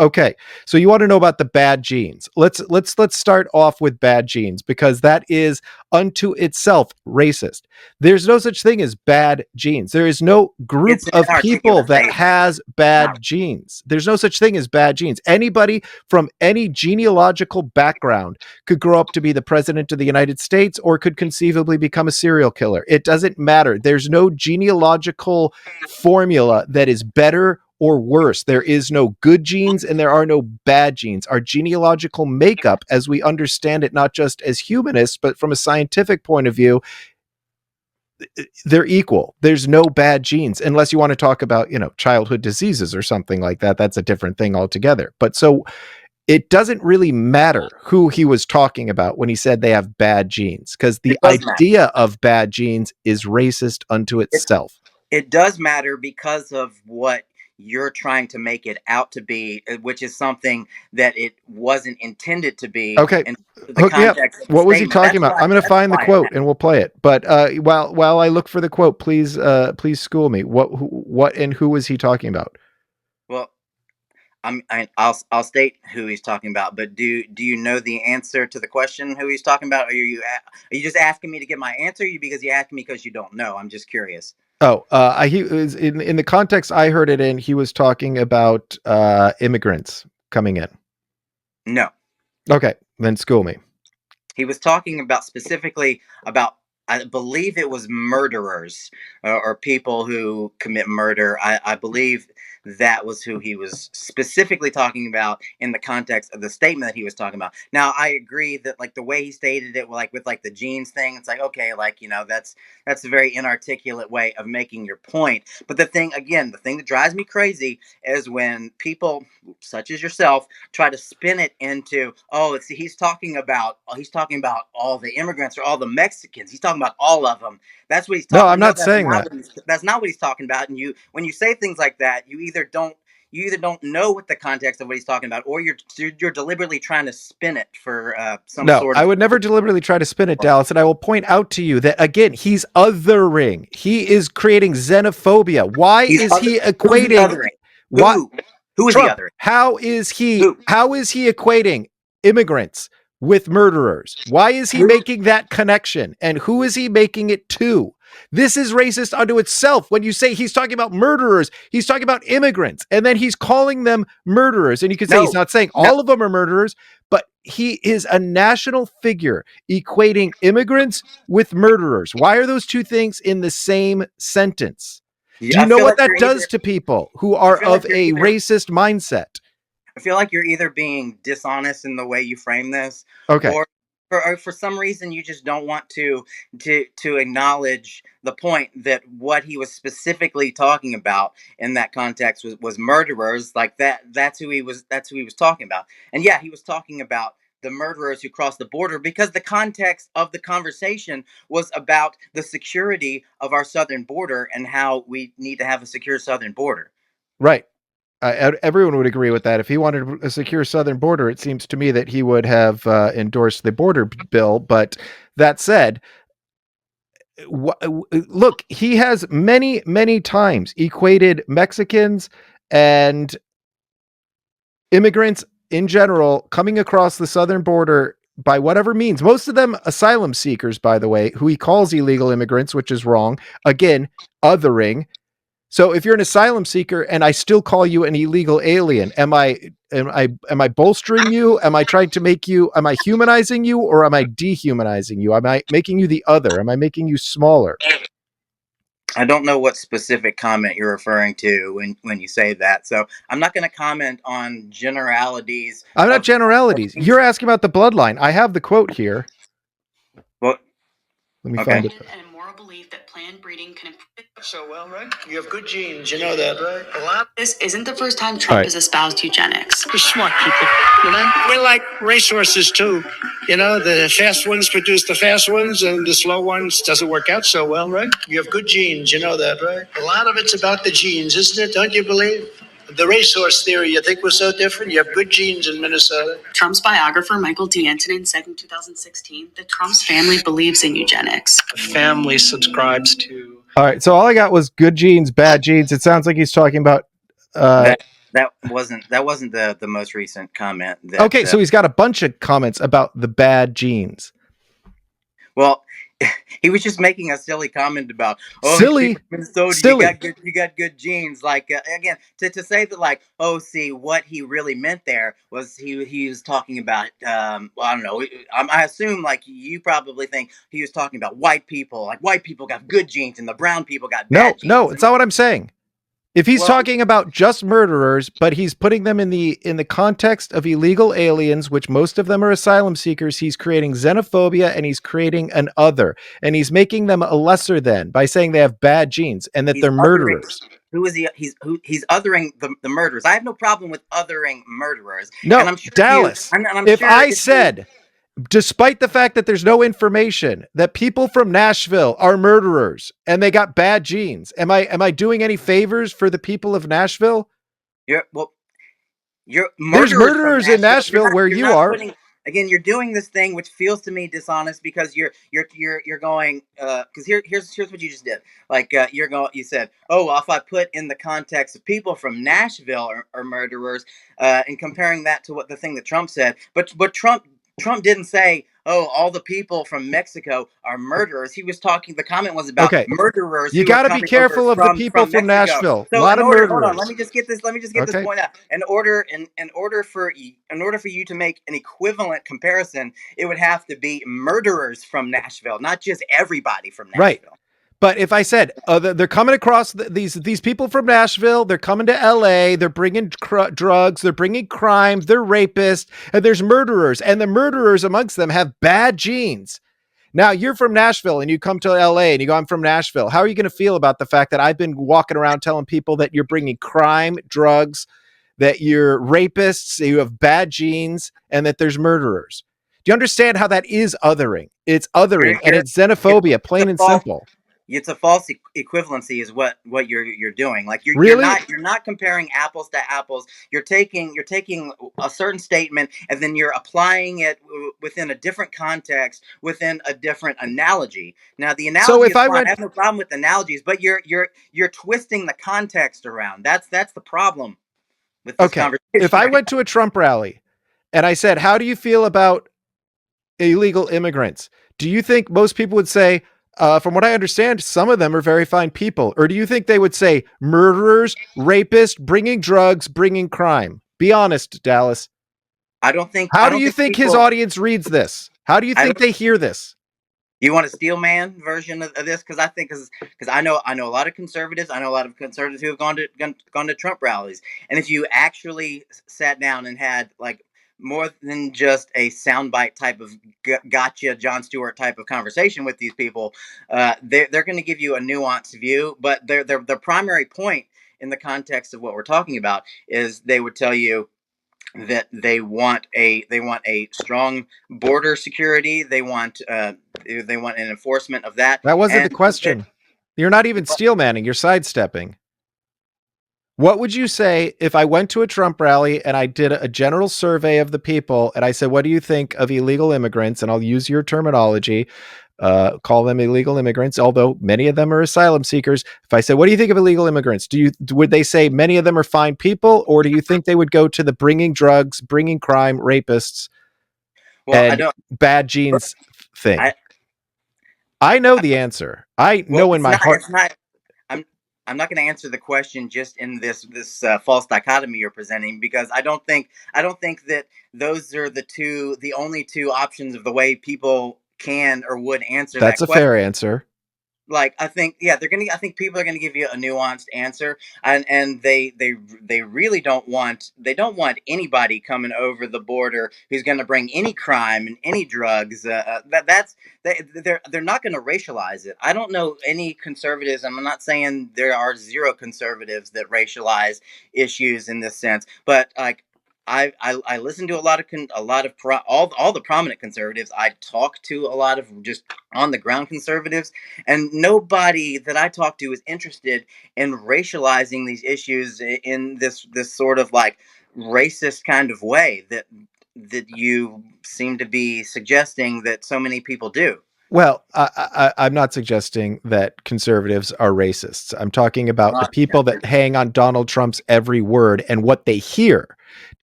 Okay, so you want to know about the bad genes. Let's start off with bad genes, because that is unto itself racist. There's no such thing as bad genes. There is no group It's an of people inarticulate that statement. has bad genes. There's no such thing as bad genes. Anybody from any genealogical background could grow up to be the president of the United States, or could conceivably become a serial killer. It doesn't matter. There's no genealogical formula that is better or worse. There is no good genes and there are no bad genes. Our genealogical makeup, as we understand it, not just as humanists, but from a scientific point of view, they're equal. There's no bad genes, unless you want to talk about, childhood diseases or something like that. That's a different thing altogether. But so it doesn't really matter who he was talking about when he said they have bad genes, because the idea of bad genes is racist unto itself. It does matter because of what you're trying to make it out to be, which is something that it wasn't intended to be. Okay, hook me up. What was he talking about? I'm going to find the quote and we'll play it. But while I look for the quote, please school me. What and who was he talking about? Well, I'll state who he's talking about. But do you know the answer to the question who he's talking about? Are you just asking me to get my answer? Because you asked me because you don't know? I'm just curious. Oh, he was in the context I heard it in. He was talking about immigrants coming in. No. Okay, then school me. He was talking about specifically about, I believe it was murderers or people who commit murder. I believe that was who he was specifically talking about in the context of the statement that he was talking about. Now, I agree that like the way he stated it, like with like the genes thing, it's like, okay, like, that's a very inarticulate way of making your point. But the thing that drives me crazy is when people such as yourself try to spin it into, he's talking about all the immigrants or all the Mexicans. He's talking about all of them. That's what he's talking about. No, I'm not saying that. That's not what he's talking about. And when you say things like that, you either don't know what the context of what he's talking about, or you're deliberately trying to spin it for some sort of. I would never deliberately try to spin it, Dallas, and I will point out to you that again, he's othering. He is creating xenophobia. Why is he equating? Who is Trump, the othering? How is he equating immigrants with murderers? Why is he making that connection? And who is he making it to? This is racist unto itself. When you say he's talking about murderers, he's talking about immigrants, and then he's calling them murderers. And you can say he's not saying all of them are murderers, but he is a national figure equating immigrants with murderers. Why are those two things in the same sentence? Do you know what that does to people who are of a racist mindset? I feel like you're either being dishonest in the way you frame this, okay, or for some reason you just don't want to acknowledge the point that what he was specifically talking about in that context was murderers. Like that's who he was talking about. And yeah, he was talking about the murderers who crossed the border, because the context of the conversation was about the security of our southern border and how we need to have a secure southern border. Right. Everyone would agree with that. If he wanted a secure southern border, it seems to me that he would have endorsed the border bill. But that said, look, he has many, many times equated Mexicans and immigrants in general coming across the southern border by whatever means, most of them asylum seekers, by the way, who he calls illegal immigrants, which is wrong. Again, othering. So if you're an asylum seeker and I still call you an illegal alien, am I bolstering you? Am I trying to am I humanizing you, or am I dehumanizing you? Am I making you the other? Am I making you smaller? I don't know what specific comment you're referring to when you say that. So I'm not going to comment on generalities. I'm not generalities. You're asking about the bloodline. I have the quote here. Well, let me find it. And a moral belief that planned breeding can improve. So well, right? You have good genes. You know that, right? A lot. This isn't the first time Trump has espoused eugenics. We're smart people, We're like racehorses too. The fast ones produce the fast ones, and the slow ones doesn't work out so well, right? You have good genes. You know that, right? A lot of it's about the genes, isn't it? Don't you believe? The racehorse theory, you think we're so different? You have good genes in Minnesota. Trump's biographer, Michael D. Antonin, said in 2016 that Trump's family believes in eugenics. The family subscribes to... All right, so all I got was good genes, bad genes. It sounds like he's talking about That wasn't the most recent comment. That Okay, so he's got a bunch of comments about the bad genes. well, he was just making a silly comment about, oh, you Silly, from Minnesota, silly. you got good genes. Like again, to say that, like, oh, see, what he really meant there was he was talking about, well, I don't know. I assume, like, you probably think he was talking about white people, like white people got good genes and the brown people got No, bad no, genes. it's not what I'm saying. If he's Well, talking about just murderers, but he's putting them in the context of illegal aliens, which most of them are asylum seekers, he's creating xenophobia and he's creating an other, and he's making them a lesser than by saying they have bad genes and that he's they're othering. murderers. Who is he? He's othering the murderers. I have no problem with othering murderers, and No, I'm sure you. Dallas. And I'm If sure I if you. said, despite the fact that there's no information, that people from Nashville are murderers and they got bad genes, am I doing any favors for the people of Nashville? You're well. You're There's murderers from murderers in Nashville. Nashville where You're you not are. putting. Again, you're doing this thing which feels to me dishonest because you're going because here's what you just did. Like you're going. You said, oh, well, if I put in the context of people from Nashville are murderers, and comparing that to what the thing that Trump said, but Trump didn't say, oh, all the people from Mexico are murderers. He was talking. The comment was about Okay. murderers You who were got to be coming over careful of the people from from Mexico. Nashville. A So lot in of order, hold on, let murderers. me just get this. Let me just get this Okay. point out. In order for you to make an equivalent comparison, it would have to be murderers from Nashville, not just everybody from Right. Nashville. But if I said they're coming across these people from Nashville, they're coming to LA, they're bringing drugs, they're bringing crime, they're rapists, and there's murderers, and the murderers amongst them have bad genes. Now you're from Nashville and you come to LA and you go, I'm from Nashville. How are you going to feel about the fact that I've been walking around telling people that you're bringing crime, drugs, that you're rapists, that you have bad genes, and that there's murderers? Do you understand how that is othering? It's othering and You're, it's xenophobia, it's plain a and false simple. it's a false equivalency is what you're doing. Like Really? you're not comparing apples to apples. You're taking a certain statement and then you're applying it within a different context, within a different analogy. Now the So analogy if is I fine. I went, have no problem with analogies, but you're twisting the context around. That's the problem with this okay, if conversation I right went to a Trump rally and I said, how do you feel about illegal immigrants? Do you think most people would say, from what I understand, some of them are very fine people? Or do you think they would say murderers, rapists, bringing drugs, bringing crime? Be honest, Dallas. now. How I do don't you think think his people. audience reads this? How do you I think don't. they hear this? You want a steel man version of this? Because I think because I know a lot of conservatives. I know a lot of conservatives who have gone to Trump rallies. And if you actually sat down and had like more than just a soundbite type of gotcha John Stewart type of conversation with these people, they're going to give you a nuanced view. But their primary point in the context of what we're talking about is they would tell you that they want a strong border security. They want an enforcement of that, That wasn't the and that, question. You're not even steel manning, you're sidestepping. What would you say if I went to a Trump rally and I did a general survey of the people and I said, what do you think of illegal immigrants? And I'll use your terminology, call them illegal immigrants, although many of them are asylum seekers. If I said, what do you think of illegal immigrants? Would they say many of them are fine people? Or do you think they would go to the bringing drugs, bringing crime, rapists, well, I and don't. bad genes thing? I I know the answer. I well, know in my heart. it's not. I'm I'm not going to answer the question just in this false dichotomy you're presenting because I don't think that those are the only two options of the way people can or would answer That's that a question. fair answer. Like I think yeah I think people are gonna give you a nuanced answer, and they really don't want anybody coming over the border who's gonna bring any crime and any drugs. They're not gonna racialize it. I don't know any conservatives. I'm not saying there are zero conservatives that racialize issues in this sense, but like I listen to a lot of all the prominent conservatives. I talk to a lot of just on the ground conservatives, and nobody that I talk to is interested in racializing these issues in this sort of like racist kind of way that you seem to be suggesting that so many people do. Well, I'm not suggesting that conservatives are racists. I'm talking about the people that hang on Donald Trump's every word and what they hear.